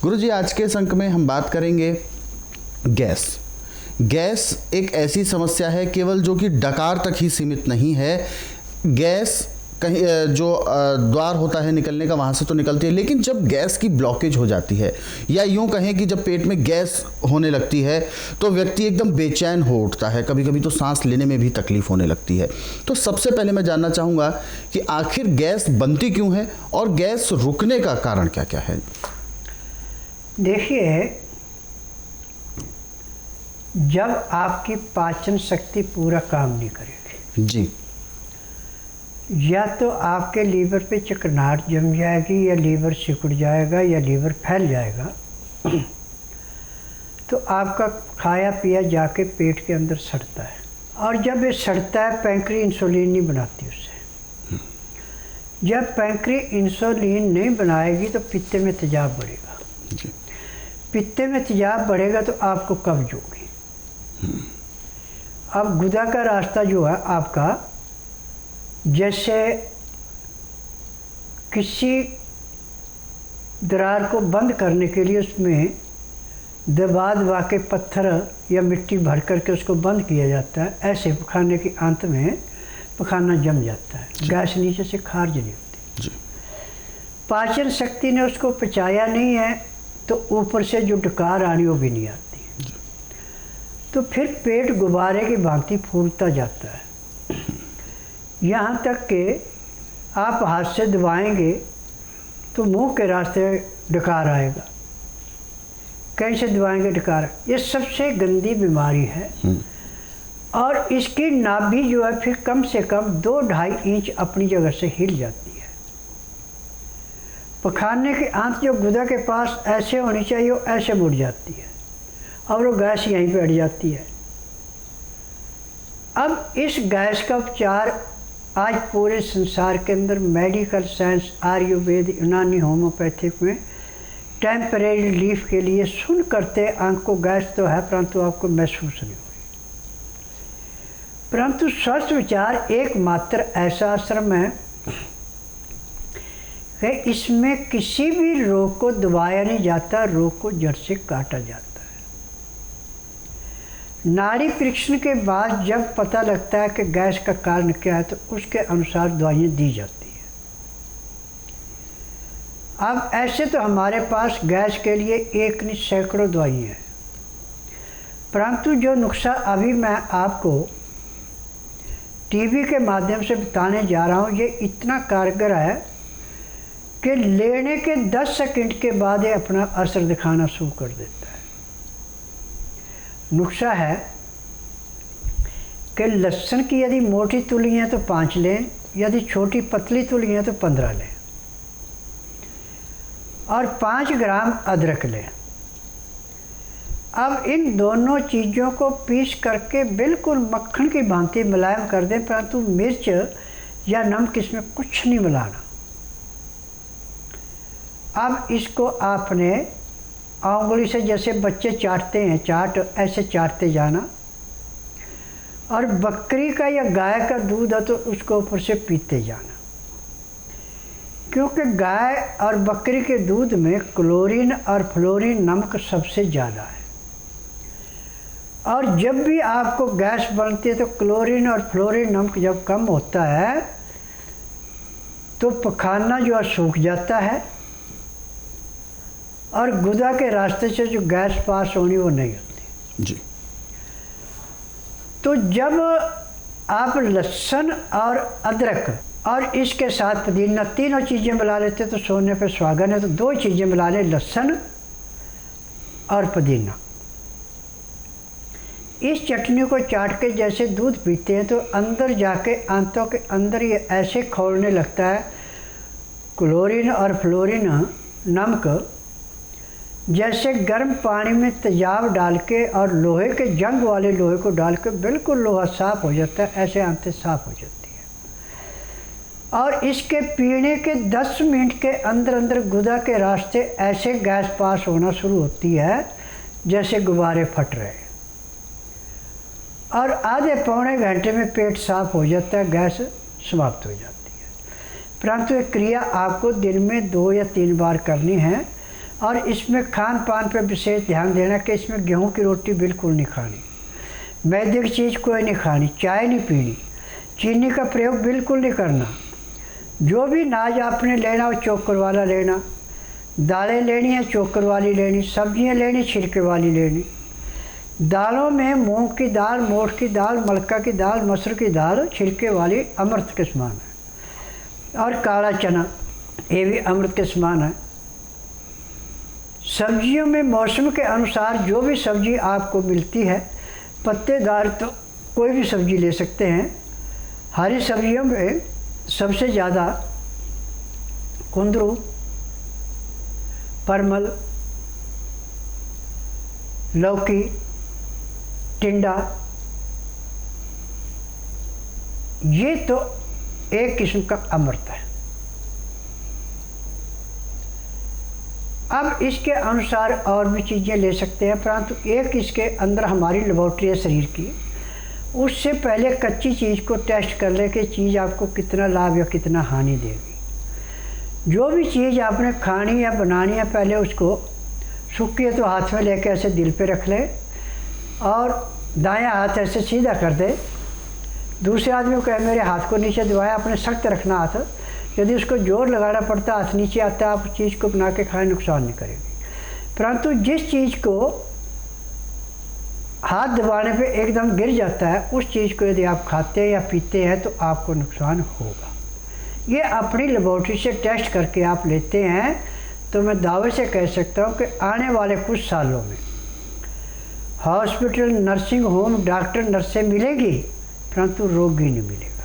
गुरुजी, आज के इस अंक में हम बात करेंगे गैस। गैस एक ऐसी समस्या है केवल जो कि डकार तक ही सीमित नहीं है। गैस कहीं जो द्वार होता है निकलने का, वहाँ से तो निकलती है, लेकिन जब गैस की ब्लॉकेज हो जाती है या यूं कहें कि जब पेट में गैस होने लगती है तो व्यक्ति एकदम बेचैन हो उठता है, कभी कभी तो सांस लेने में भी तकलीफ होने लगती है। तो सबसे पहले मैं जानना चाहूँगा कि आखिर गैस बनती क्यों है और गैस रुकने का कारण क्या क्या है। देखिए, जब आपकी पाचन शक्ति पूरा काम नहीं करेगी जी, या तो आपके लीवर पे चिकनाहट जम जाएगी, या लीवर सिकुड़ जाएगा, या लीवर फैल जाएगा, तो आपका खाया पिया जाके पेट के अंदर सड़ता है। और जब ये सड़ता है, पैंक्री इंसुलिन नहीं बनाती उससे। जब पैंक्री इंसुलिन नहीं बनाएगी तो पित्ते में तेजाब बढ़ेगा। पित्ते में तेजाब बढ़ेगा तो आपको कब्ज होगी। अब गुदा का रास्ता जो है आपका, जैसे किसी दरार को बंद करने के लिए उसमें दबा दबा के पत्थर या मिट्टी भर करके उसको बंद किया जाता है, ऐसे पखाने के अंत में पखाना जम जाता है, गैस नीचे से खारिज नहीं होती। पाचन शक्ति ने उसको पचाया नहीं है तो ऊपर से जो डकार आनी वो भी नहीं आती। तो फिर पेट गुब्बारे की भांति फूलता जाता है, यहाँ तक कि आप हाथ से दबाएंगे तो मुंह के रास्ते डकार आएगा, कहीं से दबाएंगे डकार। ये सबसे गंदी बीमारी है। और इसकी नाभि जो है फिर कम से कम 2-2.5 इंच अपनी जगह से हिल जाती है। पखाने की आंत जो गुदा के पास ऐसे होनी चाहिए वो ऐसे मुड़ जाती है और वो गैस यहीं पे अड़ जाती है। अब इस गैस का उपचार आज पूरे संसार के अंदर मेडिकल साइंस, आयुर्वेद, यूनानी, होम्योपैथिक में टेम्परेरी रिलीफ के लिए सुन करते आंख को गैस तो है परंतु आपको महसूस नहीं हो रही। परंतु स्वस्थ विचार एकमात्र ऐसा आश्रम है कि इसमें किसी भी रोग को दबाया नहीं जाता, रोग को जड़ से काटा जाता है। नाड़ी परीक्षण के बाद जब पता लगता है कि गैस का कारण क्या है तो उसके अनुसार दवाइयाँ दी जाती हैं। अब ऐसे तो हमारे पास गैस के लिए एक नहीं सैकड़ों दवाइयाँ हैं, परंतु जो नुस्खा अभी मैं आपको टीवी के माध्यम से बताने जा रहा हूँ, ये इतना कारगर है कि लेने के 10 सेकंड के बाद ये अपना असर दिखाना शुरू कर देता है। नुस्खा है कि लहसुन की यदि मोटी तुली है तो 5 लें, यदि छोटी पतली तुली है तो 15 लें, और 5 ग्राम अदरक लें। अब इन दोनों चीज़ों को पीस करके बिल्कुल मक्खन की भांति मुलायम कर दें, परंतु मिर्च या नमक इसमें कुछ नहीं मिलाना। अब इसको आपने उंगली से, जैसे बच्चे चाटते हैं चाट, ऐसे चाटते जाना। और बकरी का या गाय का दूध है तो उसको ऊपर से पीते जाना, क्योंकि गाय और बकरी के दूध में क्लोरीन और फ्लोरीन नमक सबसे ज़्यादा है। और जब भी आपको गैस बनती है तो क्लोरीन और फ्लोरीन नमक जब कम होता है तो पखाना जो है सूख जाता है और गुदा के रास्ते से जो गैस पास होनी वो नहीं होती जी। तो जब आप लहसुन और अदरक और इसके साथ पुदीना तीनों चीज़ें मिला लेते तो सोने पे सुहागन है। तो 2 चीज़ें मिला लें, लहसुन और पुदीना। इस चटनी को चाट के जैसे दूध पीते हैं तो अंदर जाके आंतों के अंदर ये ऐसे खौलने लगता है, क्लोरीन और फ्लोरीन नमक जैसे गर्म पानी में तेजाब डाल के और लोहे के जंग वाले लोहे को डाल के बिल्कुल लोहा साफ़ हो जाता है, ऐसे आंतें साफ़ हो जाती है। और इसके पीने के 10 मिनट के अंदर अंदर गुदा के रास्ते ऐसे गैस पास होना शुरू होती है जैसे गुब्बारे फट रहे, और आधे पौने घंटे में पेट साफ हो जाता है, गैस समाप्त हो जाती है। परंतु ये क्रिया आपको दिन में 2 या 3 बार करनी है। और इसमें खान पान पे विशेष ध्यान देना कि इसमें गेहूं की रोटी बिल्कुल नहीं खानी, मैदे की चीज़ कोई नहीं खानी, चाय नहीं पीनी, चीनी का प्रयोग बिल्कुल नहीं करना। जो भी नाज आपने लेना वो चोकर वाला लेना, दालें लेनी है चोकर वाली लेनी, सब्जियां लेनी छिलके वाली लेनी। दालों में मूंग की दाल, मोठ की दाल, मलका की दाल, मसूर की दाल छिलके वाली अमृत के समान है, और काला चना ये भी अमृत के समान है। सब्जियों में मौसम के अनुसार जो भी सब्जी आपको मिलती है, पत्तेदार तो कोई भी सब्जी ले सकते हैं। हरी सब्जियों में सबसे ज़्यादा कुंदरू, परमल, लौकी, टिंडा, ये तो एक किस्म का अमृत है। अब इसके अनुसार और भी चीज़ें ले सकते हैं, परंतु एक इसके अंदर हमारी लेबोरेटरी है शरीर की, उससे पहले कच्ची चीज़ को टेस्ट कर ले कि चीज़ आपको कितना लाभ या कितना हानि देगी। जो भी चीज़ आपने खानी या बनानी है, पहले उसको सूखी है तो हाथ में लेके ऐसे दिल पे रख ले और दायां हाथ ऐसे सीधा कर दे। दूसरे आदमी को कहे मेरे हाथ को नीचे दबाया, अपने सख्त रखना हाथ, यदि उसको जोर लगाना पड़ता हाथ नीचे आता है, आप चीज़ को बना के खाएं नुकसान नहीं करेगी। परंतु जिस चीज़ को हाथ दबाने पे एकदम गिर जाता है, उस चीज़ को यदि आप खाते हैं या पीते हैं तो आपको नुकसान होगा। ये अपनी लेबोरेटरी से टेस्ट करके आप लेते हैं तो मैं दावे से कह सकता हूँ कि आने वाले कुछ सालों में हॉस्पिटल, नर्सिंग होम, डॉक्टर, नर्सें मिलेगी, परंतु रोगी नहीं मिलेगा।